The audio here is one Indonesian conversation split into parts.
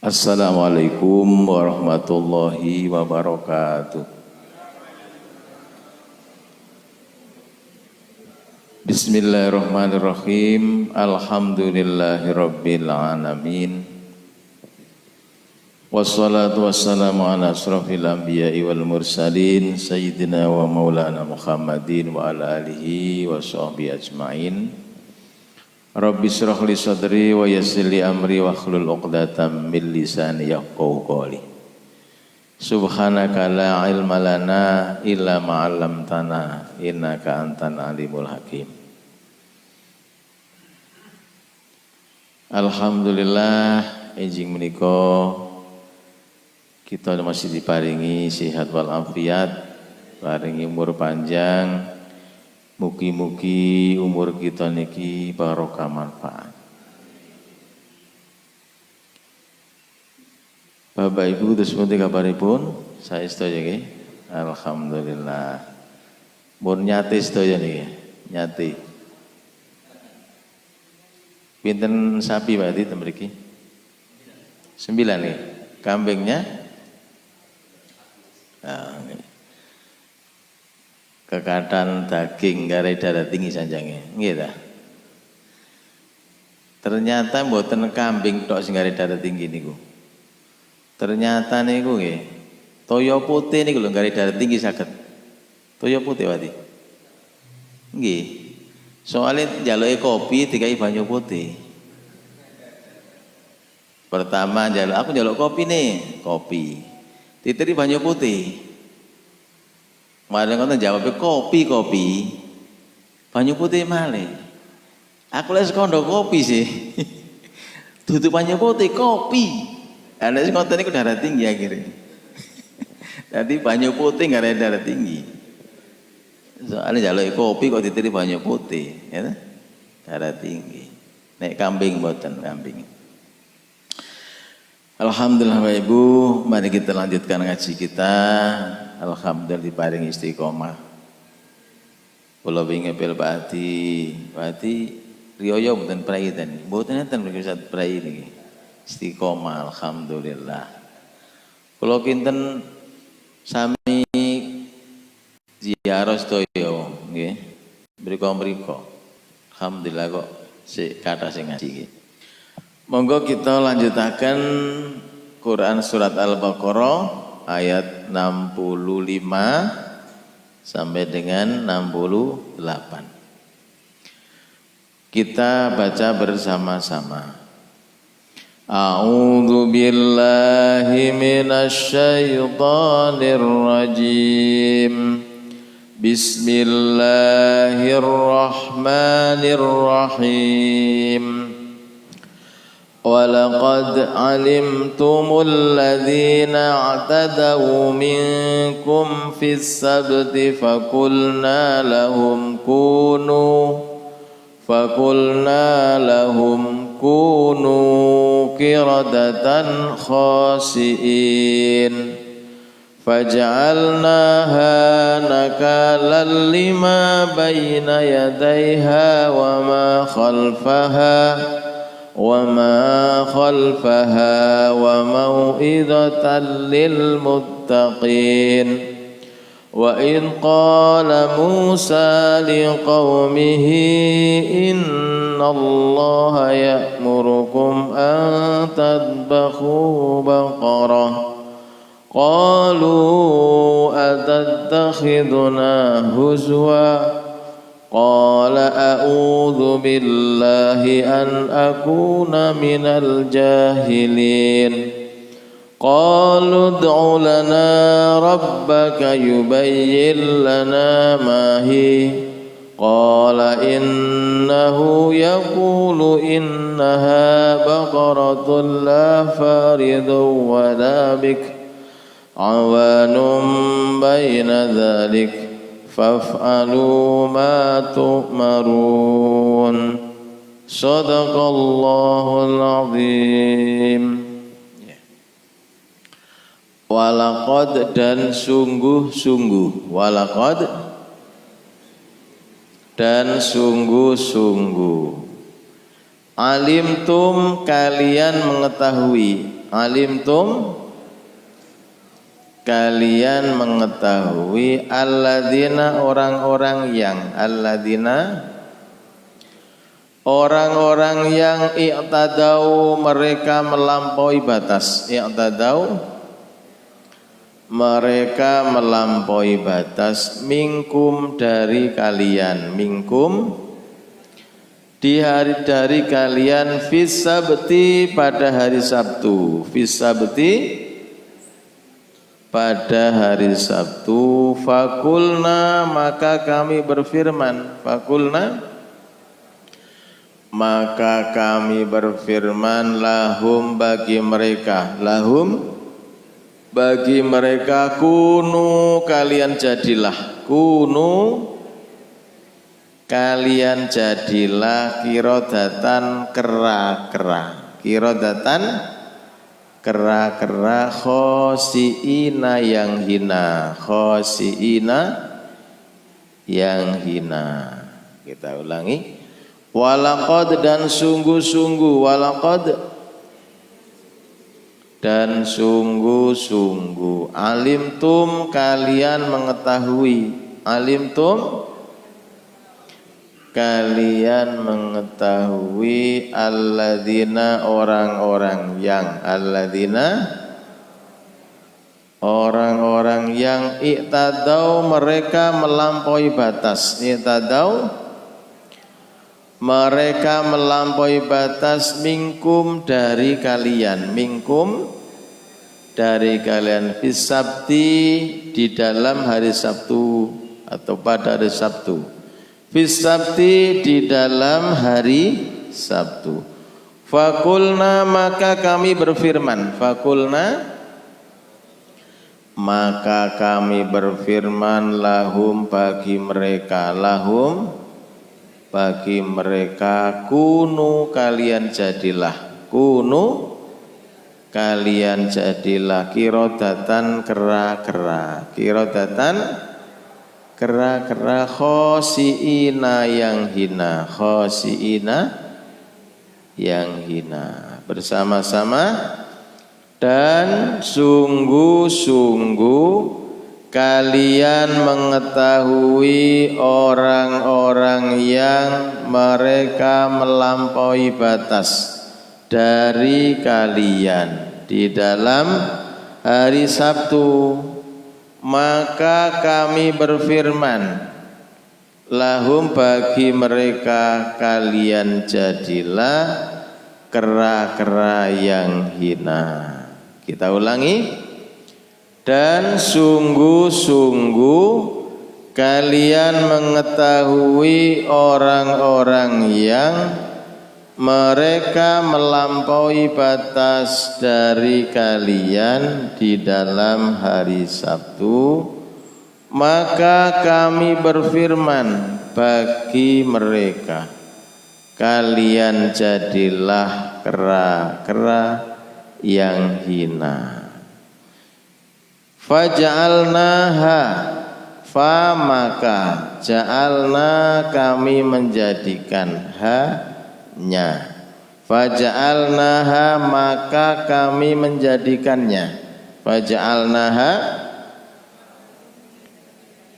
Assalamualaikum warahmatullahi wabarakatuh. Bismillahirrahmanirrahim. Alhamdulillahirabbil alamin. Wassalatu wassalamu ala asrofil anbiya'i wal mursalin sayyidina wa maulana Muhammadin wa ala alihi wa sahbihi ajmain. Rabbi shrah li sadri wa yassir li amri wa hlul 'uqdatam min lisani yafqahu qawli. Subhanaka la ilma lana illa ma 'allamtana innaka antal alimul hakim. Alhamdulillah enjing menika kita masih diparingi sehat wal afiat, paringi umur panjang. Mugi-mugi umur kita niki barokah manfaat. Bapak Ibu terus pundi kabaripun? Saya sedaya nggih. Alhamdulillah. Mun nyate sedaya niki, nyate. Pinten sapi berarti ten mriki? 9 nggih. Kambingnya? Nah, kekatan daging garai darah tinggi sanjange, nggih ta? Ternyata mboten kambing tok sing garai darah tinggi niku. Ternyata niku nggih, toya putih niku lho garai darah tinggi saged. Toya putih wati. Nggih. Soale njaluke kopi dikai banyu putih. Pertama aku njaluk kopi nih, kopi. Diteri banyu putih. Kemarin kan jawabnya kopi, banyu putih malih. Aku les kondo kopi sih, tutup banyu putih kopi. Ada sih konten itu darah tinggi akhirnya. Jadi banyu putih nggak ada darah tinggi. Soalnya jalur kopi kok ditiri banyu putih, ya, darah tinggi. Nek kambing buatan kambing. Alhamdulillah Bapak Ibu, mari kita lanjutkan ngaji kita. Alhamdulillah diparingi istiqomah. Kula wingi pel Pati riyo mboten prai ten. Mboten enten bisa prai niki. Istiqomah alhamdulillah. Kula kinten sami ziarah sedaya nggih. Mriko-mriko. Alhamdulillah kok sik kathah sing ngaji nggih. Monggo kita lanjutaken Quran surat Al-Baqarah ayat 65 sampai dengan 68. Kita baca bersama-sama. A'udzu billahi minasy syaithanir rajim. Bismillahirrahmanirrahim. وَلَقَدْ عَلِمْتُمُ الَّذِينَ اعْتَدَوْا مِنْكُمْ فِي السَّبْتِ فَقُلْنَا لَهُمْ كُونُوا قِرَدَةً خَاسِئِينَ فَجَعَلْنَاهَا نَكَالًا لِمَا بَيْنَ يَدَيْهَا وما خلفها وموئذة للمتقين وإذ قال موسى لقومه إن الله يأمركم أن تذبحوا بقرة قالوا أتتخذنا هزوا قال أعوذ بالله أن أكون من الجاهلين قالوا ادع لنا ربك يبين لنا ما هي قال إنه يقول إنها بقرة لا فارض ولا بكر عوان بين ذلك فافعلوا ما تؤمرون صدق الله العظيم. Walaqad dan sungguh-sungguh, walaqad dan sungguh-sungguh, alimtum kalian mengetahui, alimtum kalian mengetahui alladzina orang-orang yang i'tadau mereka melampaui batas. I'tadau mereka melampaui batas minkum dari kalian, minkum dari kalian fisabti pada hari Sabtu, fisabti pada hari Sabtu. Fakulna maka kami berfirman, fakulna maka kami berfirman lahum bagi mereka, lahum bagi mereka, kunu kalian jadilah, kunu kalian jadilah kirodatan kera-kera, kirodatan kera-kera, khosiina yang hina, khosiina yang hina. Kita ulangi, walaqad dan sungguh-sungguh, walaqad dan sungguh-sungguh, alimtum kalian mengetahui, alimtum kalian mengetahui alladzina orang-orang yang, alladzina orang-orang yang i'tadau mereka melampaui batas, i'tadau mereka melampaui batas minkum dari kalian, minkum dari kalian, fisabti di dalam hari Sabtu atau pada hari Sabtu, fisabti di dalam hari Sabtu. Fakulna maka kami berfirman, fakulna maka kami berfirman lahum bagi mereka, lahum bagi mereka, kunu kalian jadilah, kunu kalian jadilah kirodatan kera-kera, kirodatan kera-kera, khosiina yang hina, khosiina yang hina. Bersama-sama, dan sungguh-sungguh kalian mengetahui orang-orang yang mereka melampaui batas dari kalian di dalam hari Sabtu, maka kami berfirman lahum bagi mereka, kalian jadilah kera-kera yang hina. Kita ulangi, dan sungguh-sungguh kalian mengetahui orang-orang yang mereka melampaui batas dari kalian di dalam hari Sabtu, maka kami berfirman bagi mereka, kalian jadilah kera-kera yang hina. Faja'alnaha, fa maka ja'alna kami menjadikan, ha-nya, faja'alnaha maka kami menjadikannya, faja'alnaha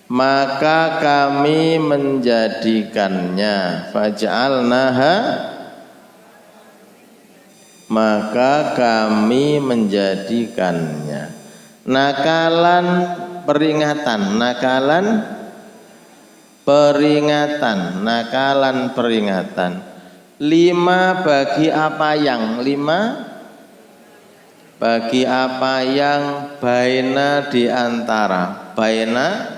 maka kami menjadikannya, faja'alnaha maka kami menjadikannya, nakalan peringatan, nakalan peringatan, nakalan peringatan. Lima bagi apa yang, lima bagi apa yang, baina di antara, baina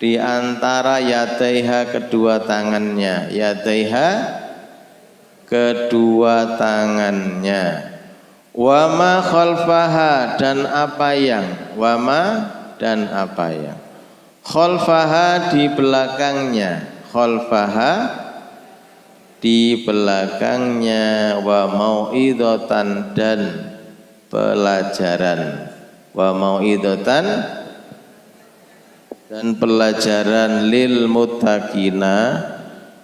di antara, yadaiha kedua tangannya, yadaiha kedua tangannya, wama khalfaha dan apa yang, wama dan apa yang, khalfaha di belakangnya, khalfaha di belakangnya, wa mau'idatan dan pelajaran, wa mau'idatan dan pelajaran, lil muttaqina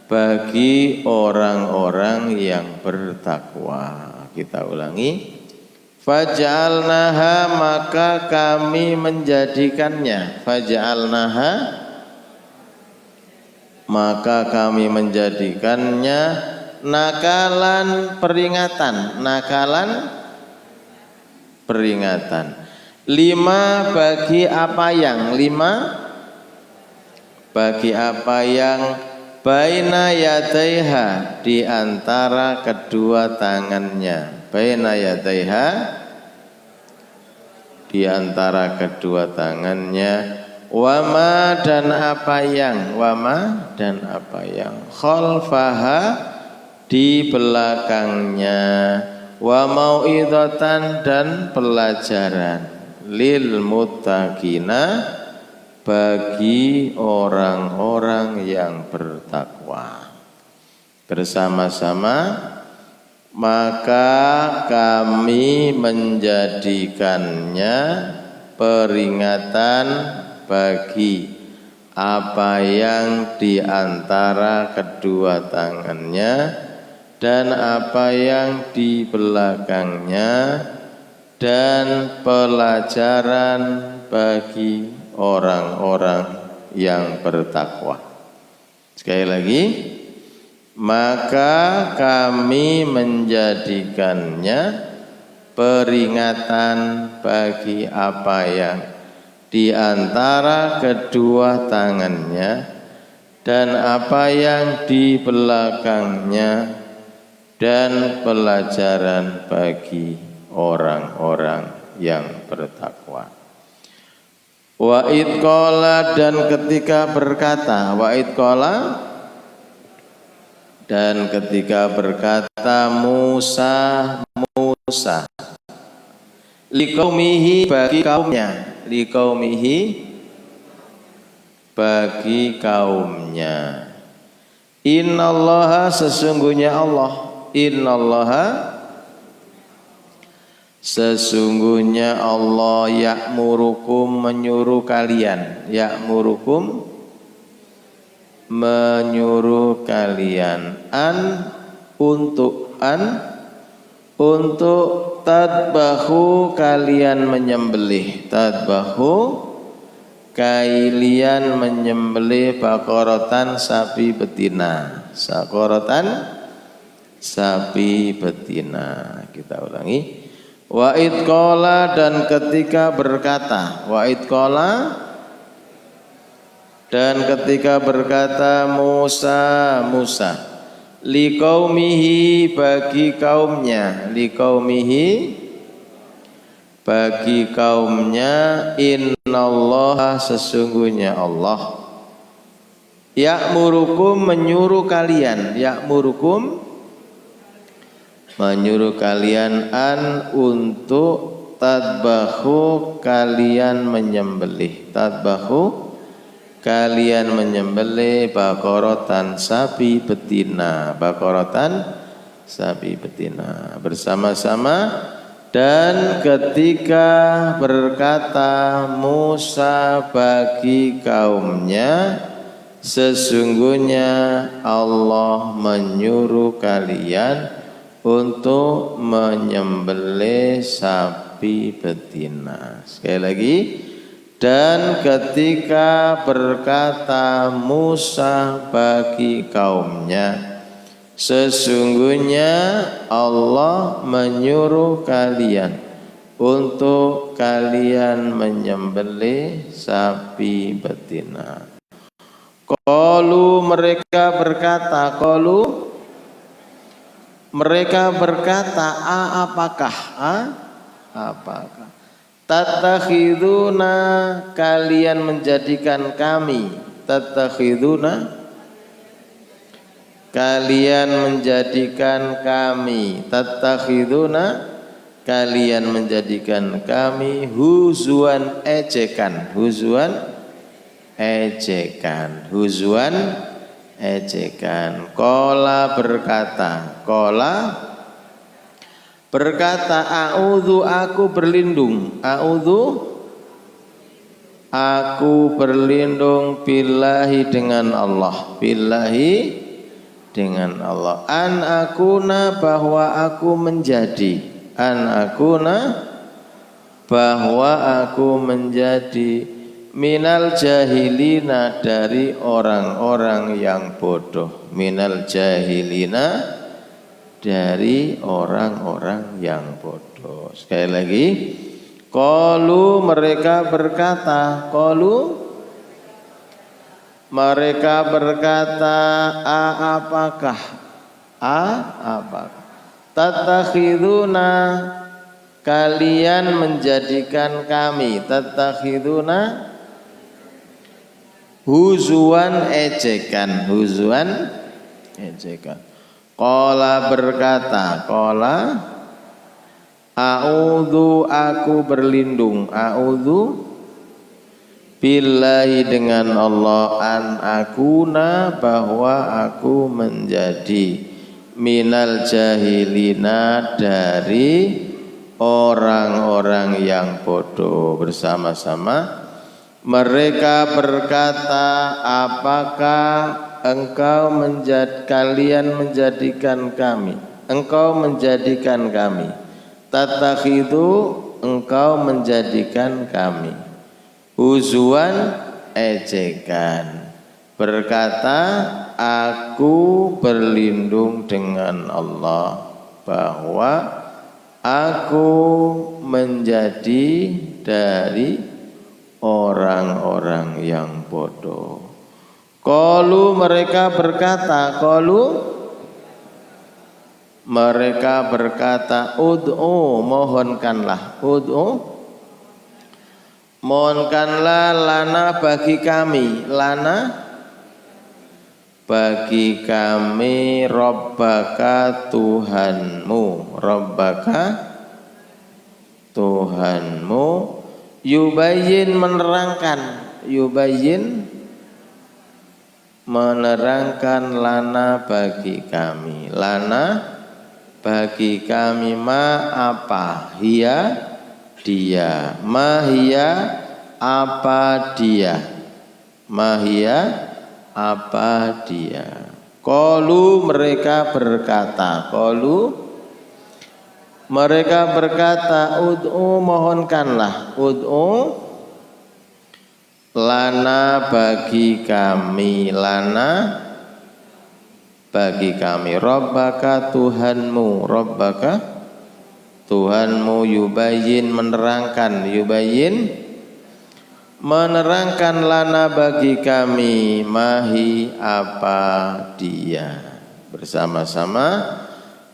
bagi orang-orang yang bertakwa. Kita ulangi, Faj'alnaha maka kami menjadikannya. Faj'alnaha maka kami menjadikannya nakalan peringatan. Nakalan peringatan. 5 bagi apa yang? 5 bagi apa yang baina yadaiha di antara kedua tangannya. Baina yadaiha di antara kedua tangannya. Wama dan apa yang? Wama dan apa yang khalfaha di belakangnya. Wa mau'idhatan dan pelajaran lil muttaqina bagi orang-orang yang bertakwa. Bersama-sama maka kami menjadikannya peringatan bagi apa yang di antara kedua tangannya dan apa yang di belakangnya, dan pelajaran bagi orang-orang yang bertakwa. Sekali lagi, maka kami menjadikannya peringatan bagi apa yang di antara kedua tangannya dan apa yang di belakangnya, dan pelajaran bagi orang-orang yang bertakwa. Wa id qala dan ketika berkata, wa id qala dan ketika berkata Musa liqaumihi bagi kaumnya, liqaumihi bagi kaumnya. Innallaha sesungguhnya Allah, innallaha sesungguhnya Allah ya'murukum menyuruh kalian, ya'murukum menyuruh kalian untuk tadbahu kalian menyembelih, tadbahu kalian menyembelih baqaratan sapi betina, baqaratan sapi betina. Kita ulangi. Wa id qala dan ketika berkata, wa id qala dan ketika berkata Musa liqaumihi bagi kaumnya, liqaumihi bagi kaumnya, innallaha sesungguhnya Allah ya'murukum menyuruh kalian, ya'murukum menyuruh kalian untuk tadbahu kalian menyembelih, tadbahu kalian menyembelih baqaratan sapi betina, baqaratan sapi betina bersama-sama. Dan ketika berkata Musa bagi kaumnya, sesungguhnya Allah menyuruh kalian untuk menyembelih sapi betina. Sekali lagi, dan ketika berkata Musa bagi kaumnya, sesungguhnya Allah menyuruh kalian untuk kalian menyembelih sapi betina. Qalu mereka berkata, qalu mereka berkata, apakah tatakhiduna kalian menjadikan kami, tatakhiduna kalian menjadikan kami, tatakhiduna kalian menjadikan kami huzuan ejekan, huzuan ejekan, huzuan ejekan. Qala berkata, qala berkata, a'udzu aku berlindung, a'udzu aku berlindung billahi dengan Allah, billahi dengan Allah, an akuna bahwa aku menjadi, an akuna bahwa aku menjadi minal jahilina dari orang-orang yang bodoh. Minal jahilina dari orang-orang yang bodoh. Sekali lagi, qalu mereka berkata, qalu mereka berkata, apakah tattakhiduna kalian menjadikan kami, tattakhiduna huzuan ejekan, huzuan ejekan. Qala berkata, qala a'udzu aku berlindung, a'udzu billahi dengan Allah an akuna bahwa aku menjadi minal jahilina dari orang-orang yang bodoh. Bersama-sama mereka berkata, apakah engkau kalian menjadikan kami, engkau menjadikan kami, tatakhidu engkau menjadikan kami, huzuan ejekan. Berkata, aku berlindung dengan Allah bahwa aku menjadi dari orang-orang yang bodoh. Qalu mereka berkata, qalu mereka berkata, ud'u mohonkanlah, ud'u mohonkanlah lana bagi kami, lana bagi kami Rabbaka Tuhanmu, Rabbaka Tuhanmu, yubayyin menerangkan, yubayyin menerangkan lana bagi kami, lana bagi kami ma apa, hiya dia, ma hiya apa dia, ma hiya apa dia. Qalu mereka berkata, qalu mereka berkata, ud'u mohonkanlah, ud'u lana bagi kami, lana bagi kami, Rabbaka Tuhanmu, Rabbaka Tuhanmu, yubayyin menerangkan, yubayyin menerangkan lana bagi kami, mahi apa dia. Bersama-sama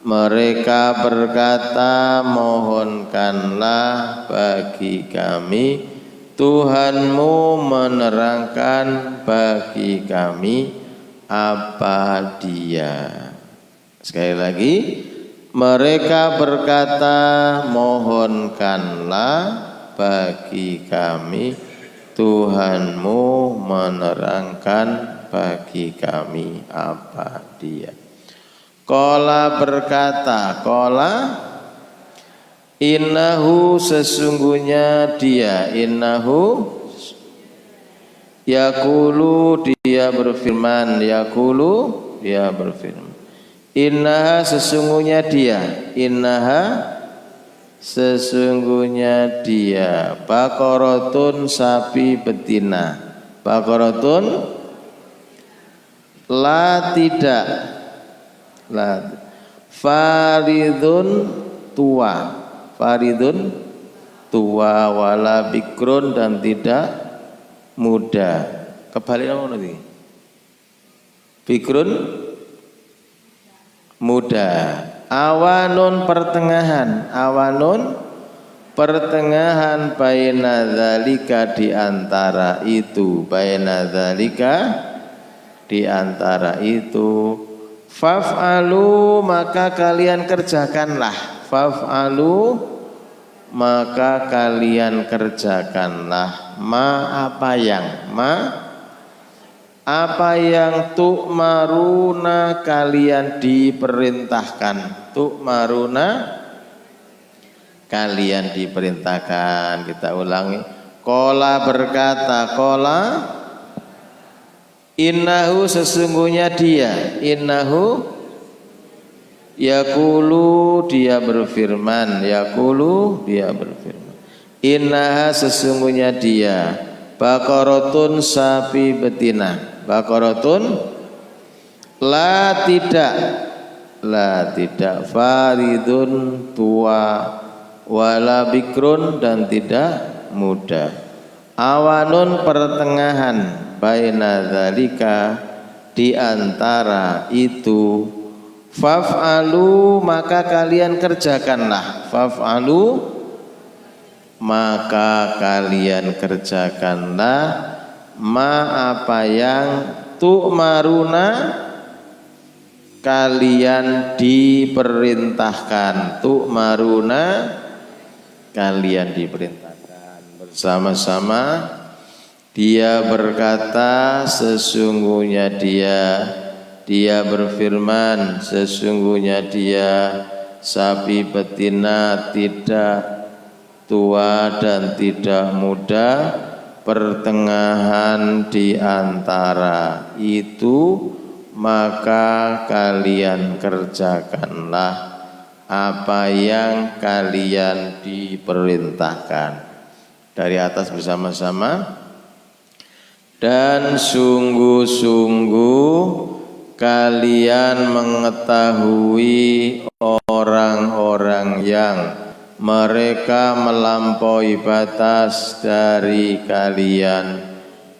mereka berkata, mohonkanlah bagi kami Tuhanmu menerangkan bagi kami apa dia. Sekali lagi, mereka berkata, mohonkanlah bagi kami Tuhanmu menerangkan bagi kami apa dia. Qala berkata, qala innahu sesungguhnya dia, innahu yaqulu dia berfirman, yaqulu dia berfirman, innaha sesungguhnya dia, innaha sesungguhnya dia, baqaratun sapi betina, baqaratun la tidak, la faridun tua, faridun tua, wala bikrun dan tidak muda. Kebalik apa nanti? Bikrun muda. Awanun pertengahan, awanun pertengahan, baina dzalika di antara itu, baina dzalika di antara itu. Faf'alu maka kalian kerjakanlah, faf'alu maka kalian kerjakanlah, ma apa yang, ma apa yang tu'maruna kalian diperintahkan, tu'maruna kalian diperintahkan. Kita ulangi, qala berkata, qala innahu sesungguhnya dia, innahu Yaqulu dia berfirman, yaqulu dia berfirman. Innaha sesungguhnya dia baqaratun sapi betina. Baqaratun la tidak faridun tua wala bikrun dan tidak muda. Awanun pertengahan baina dzalika di antara itu. Faf'alu maka kalian kerjakanlah. Faf'alu maka kalian kerjakanlah ma apa yang tu'maruna kalian diperintahkan. Tu'maruna kalian diperintahkan. Bersama-sama dia berkata sesungguhnya dia berfirman sesungguhnya dia sapi betina tidak tua dan tidak muda pertengahan di antara itu maka kalian kerjakanlah apa yang kalian diperintahkan. Dari atas bersama-sama. Dan sungguh-sungguh kalian mengetahui orang-orang yang mereka melampaui batas dari kalian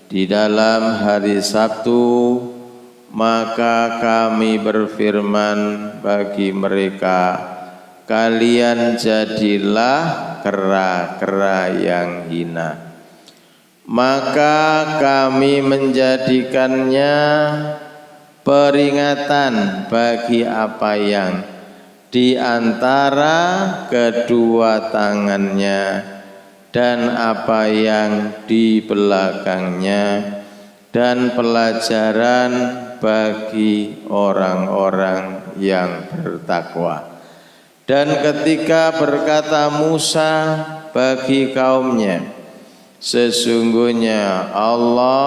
di dalam hari Sabtu, maka kami berfirman bagi mereka, kalian jadilah kera-kera yang hina. Maka kami menjadikannya peringatan bagi apa yang di antara kedua tangannya dan apa yang di belakangnya, dan pelajaran bagi orang-orang yang bertakwa. Dan ketika berkata Musa bagi kaumnya, sesungguhnya Allah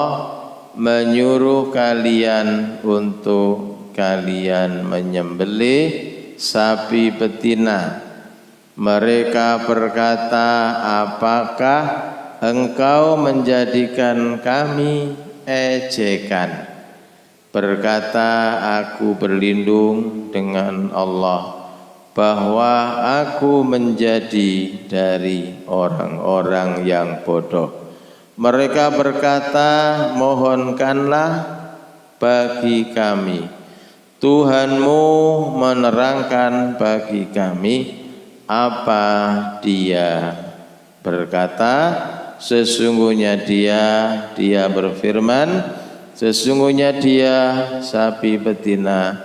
menyuruh kalian untuk kalian menyembelih sapi betina. Mereka berkata, apakah engkau menjadikan kami ejekan? Berkata, aku berlindung dengan Allah bahwa aku menjadi dari orang-orang yang bodoh. Mereka berkata, mohonkanlah bagi kami Tuhanmu menerangkan bagi kami apa dia. Berkata, sesungguhnya dia berfirman, sesungguhnya dia sapi betina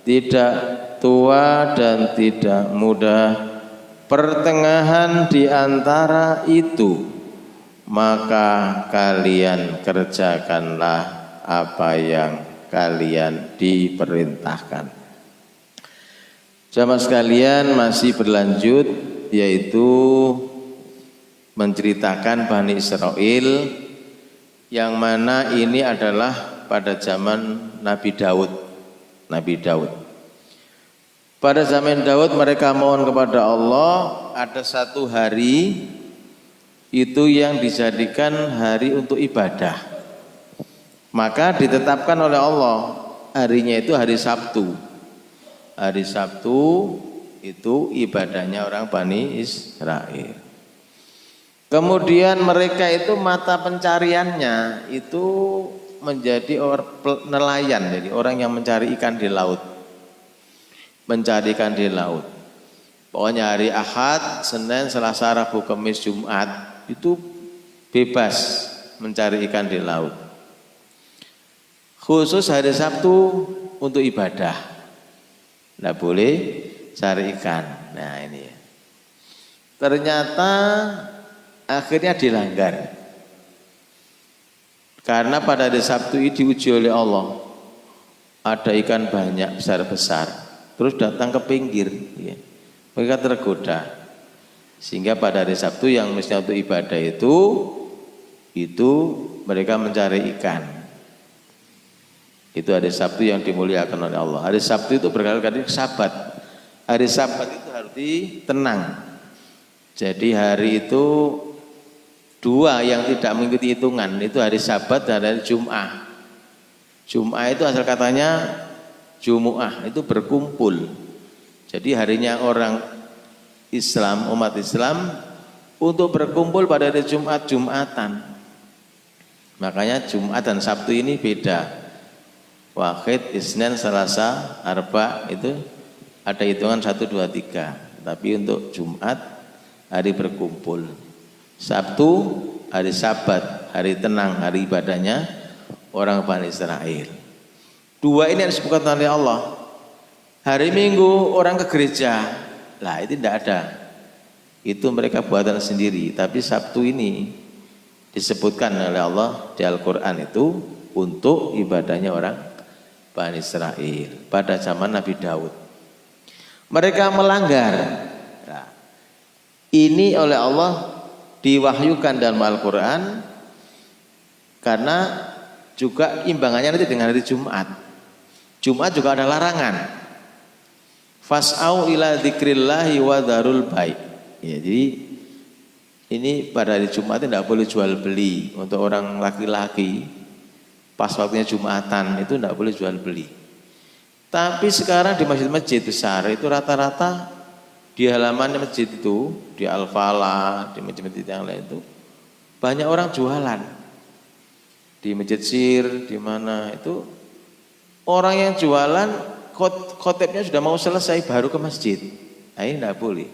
tidak tua dan tidak muda pertengahan di antara itu, maka kalian kerjakanlah apa yang kalian diperintahkan. Jamaah sekalian, masih berlanjut, yaitu menceritakan Bani Israel, yang mana ini adalah pada zaman Nabi Daud. Pada zaman Daud mereka mohon kepada Allah, ada satu hari itu yang dijadikan hari untuk ibadah. Maka ditetapkan oleh Allah harinya itu hari Sabtu. Hari Sabtu itu ibadahnya orang Bani Israel. Kemudian mereka itu mata pencariannya itu menjadi nelayan, jadi orang yang mencari ikan di laut. Mencari ikan di laut. Pokoknya hari Ahad, Senin, Selasa, Rabu, Kamis, Jumat itu bebas mencari ikan di laut. Khusus hari Sabtu untuk ibadah. Tidak boleh cari ikan. Nah ini ya. Ternyata akhirnya dilanggar. Karena pada hari Sabtu ini diuji oleh Allah. Ada ikan banyak, besar-besar. Terus datang ke pinggir, ya. Mereka tergoda, sehingga pada hari Sabtu yang mestinya untuk ibadah itu mereka mencari ikan. Itu hari Sabtu yang dimuliakan oleh Allah. Hari Sabtu itu berkali-kali Sabat. Hari Sabat itu hari tenang. Jadi hari itu dua yang tidak mengikuti hitungan, itu hari Sabat dan hari Jum'ah. Jum'ah itu asal katanya Jumu'ah, itu berkumpul. Jadi harinya orang Islam, umat Islam untuk berkumpul pada hari Jumat, Jumatan. Makanya Jumat dan Sabtu ini beda. Wahid, Isnin, Selasa, Arba itu ada hitungan 1, 2, 3. Tapi untuk Jumat hari berkumpul. Sabtu hari Sabat, hari tenang, hari ibadahnya orang Bani Israel. Dua ini harus disebutkan oleh Allah. Hari Minggu orang ke gereja, lah itu tidak ada. Itu mereka buatan sendiri. Tapi Sabtu ini disebutkan oleh Allah di Al-Quran itu untuk ibadahnya orang Bani Israel pada zaman Nabi Daud. Mereka melanggar. Nah, ini oleh Allah diwahyukan dalam Al-Quran karena juga imbangannya nanti dengan hari Jumat. Jumat juga ada larangan. Fas'au ila dzikrillahi wa dzarul bai'. Ya, jadi ini pada hari Jumat tidak boleh jual beli. Untuk orang laki-laki pas waktunya Jumatan itu tidak boleh jual beli. Tapi sekarang di masjid-masjid besar itu rata-rata di halaman masjid itu, di Al-Falah, di masjid-masjid yang lain itu banyak orang jualan. Di Masjid Sir, di mana itu orang yang jualan khotibnya sudah mau selesai baru ke masjid. Nah, ini tidak boleh.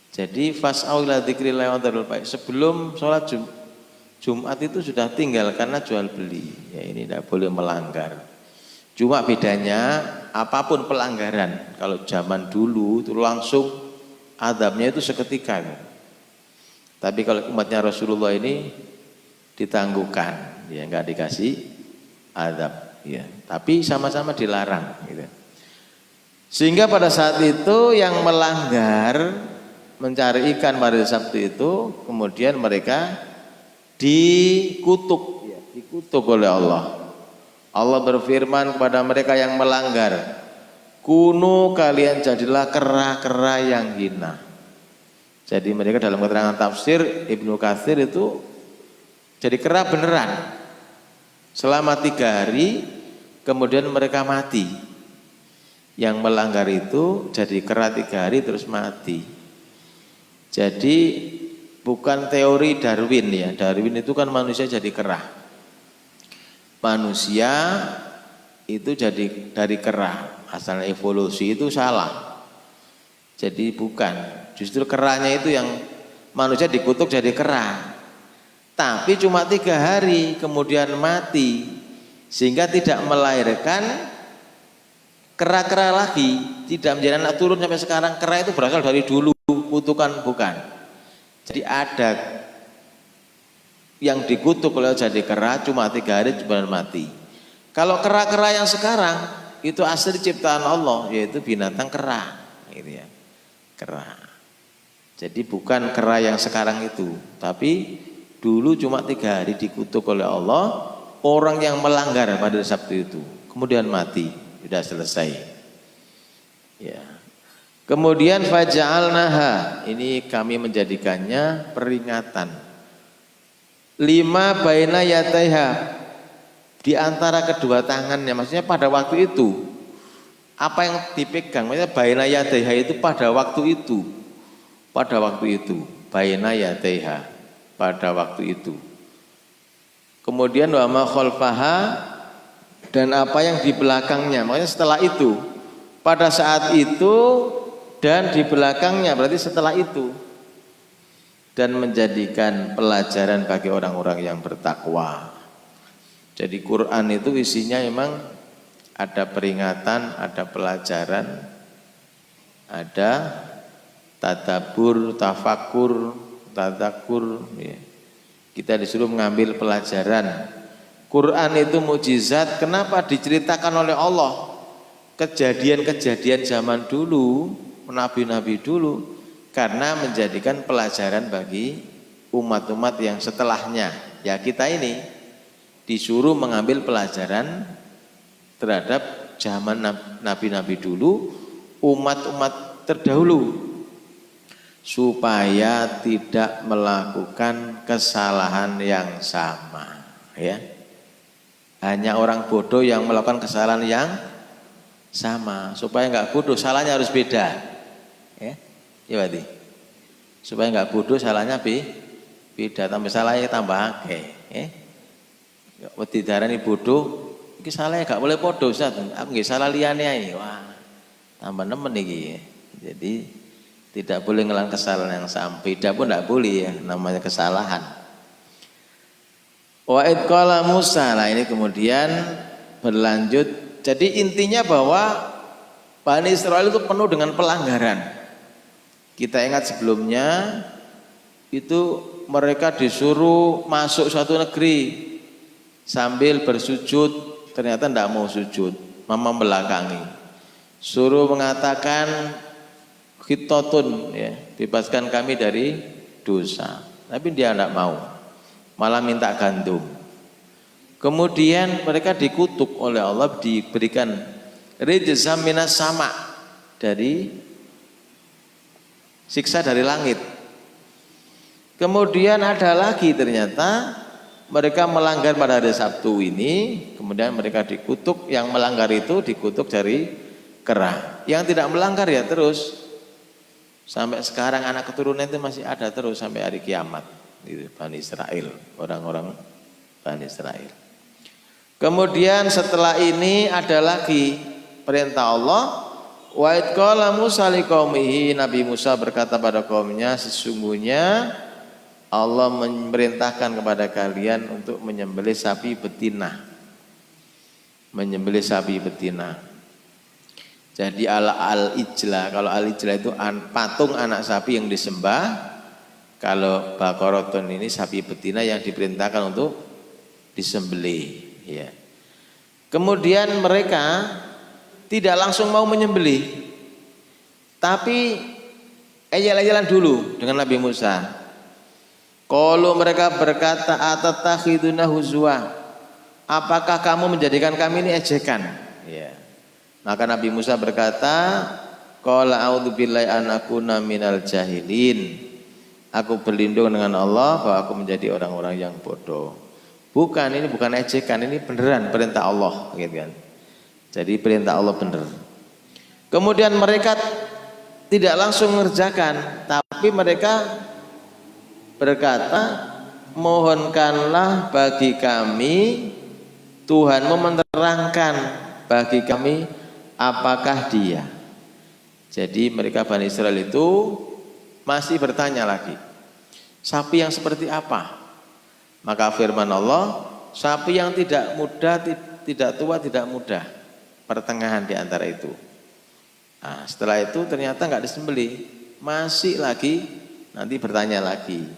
Jadi fas'au ila dzikrillah wa dzarul bai'. Sebelum sholat Jumat itu sudah tinggal karena jual beli. Ya, ini tidak boleh melanggar. Cuma bedanya apapun pelanggaran, kalau zaman dulu itu langsung azabnya itu seketika. Tapi kalau umatnya Rasulullah ini ditangguhkan, ya nggak dikasih azab, ya. Tapi sama-sama dilarang, gitu. Sehingga pada saat itu yang melanggar mencari ikan pada Sabtu itu, kemudian mereka dikutuk, ya, dikutuk oleh Allah. Allah berfirman kepada mereka yang melanggar, kuno kalian jadilah kera-kera yang hina. Jadi mereka dalam keterangan tafsir Ibnu Katsir itu jadi kera beneran. Selama 3 hari kemudian mereka mati. Yang melanggar itu jadi kera 3 hari terus mati. Jadi bukan teori Darwin ya. Darwin itu kan manusia jadi kera. Manusia itu jadi dari kera, asal evolusi itu salah. Jadi bukan, justru keranya itu yang manusia dikutuk jadi kera. Tapi cuma 3 hari kemudian mati, sehingga tidak melahirkan kera-kera lagi, tidak menjadi anak turun sampai sekarang. Kera itu berasal dari dulu, kutukan bukan. Jadi ada yang dikutuk oleh jadi kera cuma 3 hari kemudian mati. Kalau kera-kera yang sekarang itu asli ciptaan Allah, yaitu binatang kera, gitu ya, kera. Jadi bukan kera yang sekarang itu, tapi dulu cuma 3 hari dikutuk oleh Allah orang yang melanggar pada Sabtu itu, kemudian mati, sudah selesai. Ya. Kemudian faja'alnaha, ini kami menjadikannya peringatan. 5 baina yataiha, di antara kedua tangannya, maksudnya pada waktu itu apa yang dipegang, maksudnya baina yataiha itu pada waktu itu, pada waktu itu baina yataiha, pada waktu itu. Kemudian wa ma khalfaha, dan apa yang di belakangnya, maksudnya setelah itu, pada saat itu dan di belakangnya, berarti setelah itu. Dan menjadikan pelajaran bagi orang-orang yang bertakwa. Jadi Quran itu isinya memang ada peringatan, ada pelajaran, ada tadabbur, tafakur, tadakur. Ya. Kita disuruh mengambil pelajaran. Quran itu mukjizat. Kenapa diceritakan oleh Allah kejadian-kejadian zaman dulu, nabi-nabi dulu? Karena menjadikan pelajaran bagi umat-umat yang setelahnya. Ya, kita ini disuruh mengambil pelajaran terhadap zaman nabi-nabi dulu umat-umat terdahulu supaya tidak melakukan kesalahan yang sama, ya. Hanya orang bodoh yang melakukan kesalahan yang sama. Supaya nggak bodoh, salahnya harus beda, ya. Ya berarti supaya nggak bodoh, salahnya beda. Tambah salahnya tambah akeh, ya. Wedi darani bodoh, iki salahnya nggak boleh bodoh, Ustaz. Aku nggak salah liyane ae. Wah, tambah nemen iki. Jadi tidak boleh ngelakukan kesalahan yang sama. Beda pun tidak boleh, ya, namanya kesalahan. Wa id qala Musa, nah ini kemudian berlanjut. Jadi intinya bahwa Bani Israil itu penuh dengan pelanggaran. Kita ingat sebelumnya itu mereka disuruh masuk suatu negeri sambil bersujud, ternyata tidak mau sujud, mama belakangi. Suruh mengatakan khitatun, ya, bebaskan kami dari dosa, tapi dia tidak mau, malah minta gandum. Kemudian mereka dikutuk oleh Allah, diberikan rijzam minas sama, dari siksa dari langit. Kemudian ada lagi, ternyata mereka melanggar pada hari Sabtu ini, kemudian mereka dikutuk. Yang melanggar itu dikutuk dari kera, yang tidak melanggar ya terus sampai sekarang, anak keturunan itu masih ada terus sampai hari kiamat. Itu Bani Israel, orang-orang Bani Israel. Kemudian setelah ini ada lagi perintah Allah, wa id qala Musa liqaumihi, Nabi Musa berkata pada kaumnya, sesungguhnya Allah memerintahkan kepada kalian untuk menyembelih sapi betina. Menyembelih sapi betina. Jadi al-ijla, kalau al-ijla itu patung anak sapi yang disembah. Kalau baqaratun ini sapi betina yang diperintahkan untuk disembelih, ya. Kemudian mereka tidak langsung mau menyembelih, tapi eyal-eyalan dulu dengan Nabi Musa. Kalau mereka berkata, atatakhiduna huzwa, apakah kamu menjadikan kami ini ejekan? Ya. Maka Nabi Musa berkata, qala a'udzubillahi an akuna minal jahilin. Aku berlindung dengan Allah bahwa aku menjadi orang-orang yang bodoh. Bukan, ini bukan ejekan, ini beneran perintah Allah, gitu kan. Jadi perintah Allah bener. Kemudian mereka tidak langsung mengerjakan, tapi mereka berkata, mohonkanlah bagi kami Tuhanmu menerangkan bagi kami apakah dia. Jadi mereka Bani Israel itu masih bertanya lagi, sapi yang seperti apa? Maka firman Allah, sapi yang tidak muda, tidak tua, tidak muda, pertengahan di antara itu. Nah, setelah itu ternyata nggak disembelih, masih lagi nanti bertanya lagi.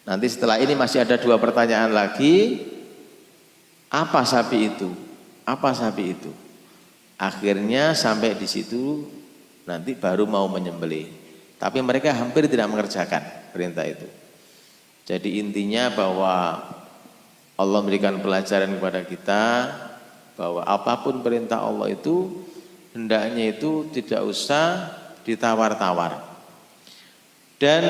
Nanti setelah ini masih ada 2 pertanyaan lagi. Apa sapi itu? Apa sapi itu? Akhirnya sampai di situ nanti baru mau menyembelih. Tapi mereka hampir tidak mengerjakan perintah itu. Jadi intinya bahwa Allah memberikan pelajaran kepada kita bahwa apapun perintah Allah itu hendaknya itu tidak usah ditawar-tawar. Dan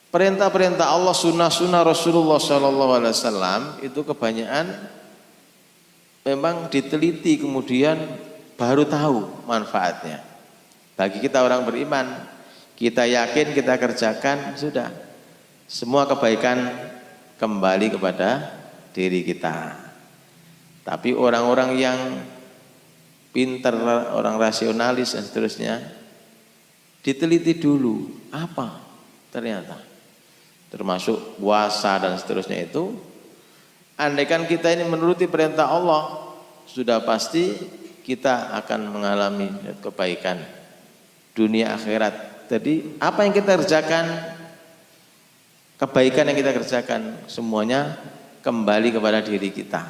perintah-perintah Allah, sunnah-sunnah Rasulullah SAW itu kebanyakan memang diteliti kemudian baru tahu manfaatnya. Bagi kita orang beriman, kita yakin, kita kerjakan, sudah semua kebaikan kembali kepada diri kita. Tapi orang-orang yang pintar, orang rasionalis dan seterusnya, diteliti dulu apa ternyata. Termasuk puasa dan seterusnya itu, andaikan kita ini menuruti perintah Allah, sudah pasti kita akan mengalami kebaikan dunia akhirat. Jadi apa yang kita kerjakan, kebaikan yang kita kerjakan, semuanya kembali kepada diri kita,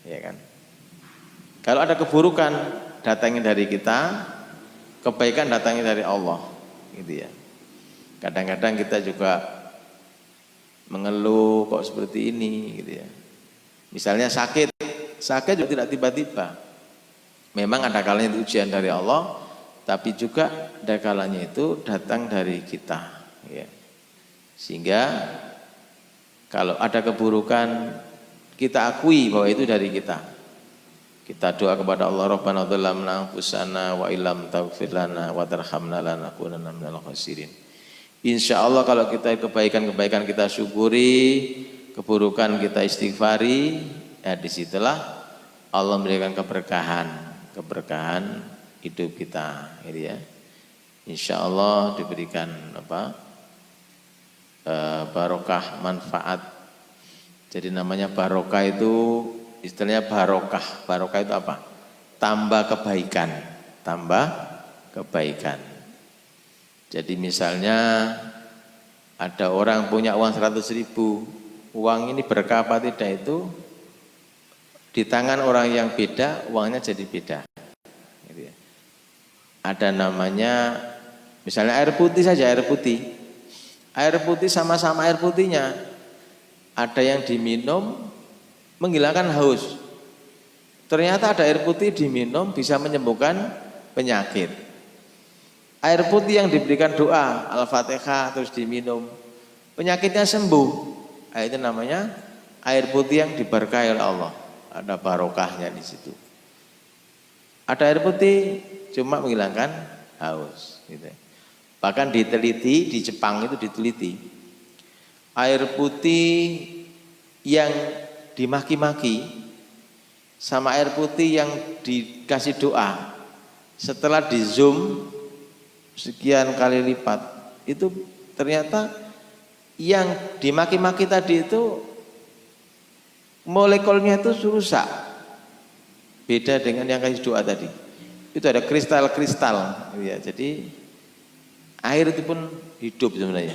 ya kan? Kalau ada keburukan datangnya dari kita, kebaikan datangnya dari Allah, gitu ya. Kadang-kadang kita juga mengeluh kok seperti ini, gitu ya. Misalnya sakit juga tidak tiba-tiba. Memang ada kalanya itu ujian dari Allah, tapi juga dakalanya itu datang dari kita, ya. Sehingga kalau ada keburukan kita akui bahwa itu dari kita. Kita doa kepada Allah, Rabbana dzalamna anfusana wa illam taghfir lana wa tarhamna lanakunanna minal khasirin. Insyaallah kalau kita kebaikan-kebaikan kita syukuri, keburukan kita istighfari, ya disitulah Allah memberikan keberkahan hidup kita, gitu ya. Insyaallah diberikan barokah manfaat. Jadi namanya barokah itu istilahnya barokah. Barokah itu apa? Tambah kebaikan. Jadi misalnya ada orang punya uang 100.000, uang ini berkah apa tidak itu di tangan orang yang beda, uangnya jadi beda. Gitu ya. Ada namanya misalnya air putih saja, air putih sama-sama air putihnya. Ada yang diminum menghilangkan haus. Ternyata ada air putih diminum bisa menyembuhkan penyakit. Air putih yang diberikan doa Al-Fatihah terus diminum, penyakitnya sembuh. Nah, itu namanya air putih yang diberkahi oleh Allah. Ada barokahnya di situ. Ada air putih cuma menghilangkan haus. Gitu. Bahkan diteliti di Jepang itu diteliti. Air putih yang dimaki-maki sama air putih yang dikasih doa setelah di zoom sekian kali lipat itu ternyata yang dimaki-maki tadi itu molekulnya itu rusak, beda dengan yang kasih doa tadi. Itu ada kristal-kristal, ya. Jadi air itu pun hidup sebenarnya.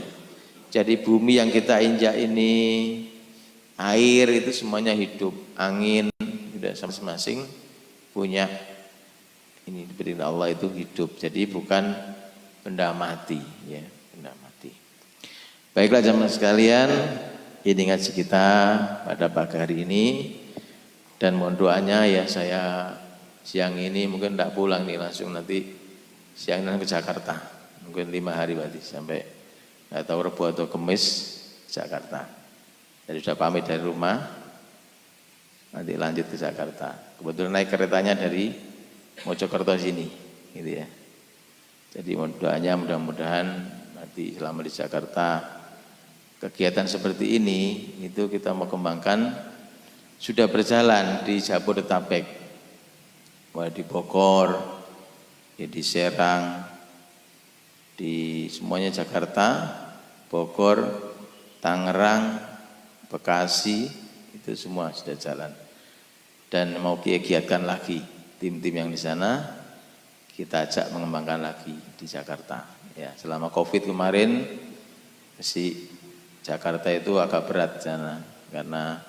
Jadi bumi yang kita injak ini, air itu semuanya hidup, angin sudah masing-masing punya ini diberi Allah itu hidup. Jadi bukan benda mati, ya, benda mati. Baiklah jamaah sekalian, ini ngaji kita pada pagi hari ini dan mohon doanya ya, saya siang ini mungkin tidak pulang nih, langsung nanti siang ini ke Jakarta, mungkin 5 hari berarti sampai nggak tahu Rabu atau Kamis Jakarta. Jadi sudah pamit dari rumah, nanti lanjut ke Jakarta. Kebetulan naik keretanya dari Mojokerto sini, gitu ya. Jadi doanya mudah-mudahan nanti selama di Jakarta kegiatan seperti ini itu kita mau kembangkan, sudah berjalan di Jabodetabek, di Bogor, di Serang, di semuanya Jakarta, Bogor, Tangerang, Bekasi, itu semua sudah jalan. Dan mau giatkan lagi tim-tim yang di sana, kita ajak mengembangkan lagi di Jakarta. Ya, selama COVID kemarin, si Jakarta itu agak berat di sana karena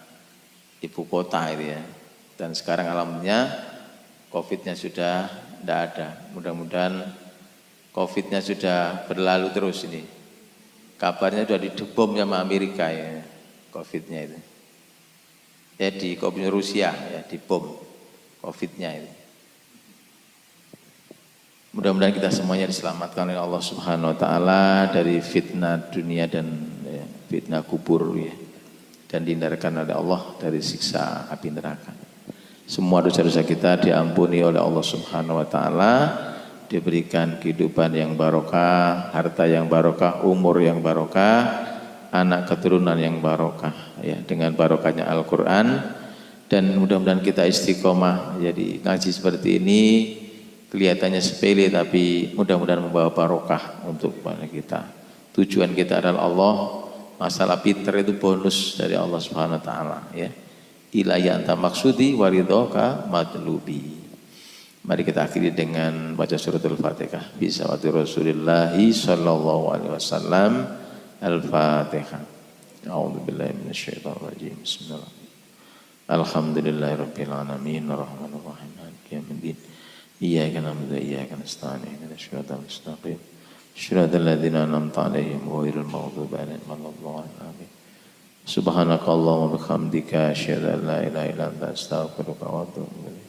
ibu kota itu ya. Dan sekarang alhamdulillah COVID-nya sudah tidak ada. Mudah-mudahan COVID-nya sudah berlalu terus ini. Kabarnya sudah dibom sama Amerika ya, COVID-nya itu. Ya di COVID Rusia ya, dibom COVID-nya itu. Mudah-mudahan kita semuanya diselamatkan oleh Allah Subhanahu wa taala dari fitnah dunia dan ya, fitnah kubur ya. Dan dihindarkan oleh Allah dari siksa api neraka. Semua dosa-dosa kita diampuni oleh Allah Subhanahu wa taala. Diberikan kehidupan yang barokah, harta yang barokah, umur yang barokah, anak keturunan yang barokah, ya, dengan barokahnya Al-Quran. Dan mudah-mudahan kita istiqomah. Jadi ngaji seperti ini kelihatannya sepele, tapi mudah-mudahan membawa barokah untuk kita. Tujuan kita adalah Allah. Masalah pinter itu bonus dari Allah Subhanahu Wa Taala. Ya, ilayya anta maksudi waridhoka matlubi. Mari kita akhiri dengan baca suratul Fatihah. Bismillahirrahmanirrahim. Rasulillahi sallallahu alaihi wasallam. Al-Fatihah. A'udzubillahi minasyaitonir rajim. Bismillahirrahmanirrahim. Alhamdulillahirabbil alamin arrahmanir rahim maliki yaumiddin. Iyyaka na'budu wa iyyaka nasta'in. Ihdinas siratal mustaqim. Shiratal ladzina an'amta 'alaihim ghairil maghdubi 'alaihim waladdallin. Subhanakallahumma wa bihamdika asyhadu an la ilaha illa anta astaghfiruka wa atubu ilaik.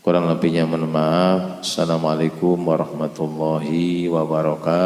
Kurang lebihnya mohon maaf. Assalamualaikum warahmatullahi wabarakatuh.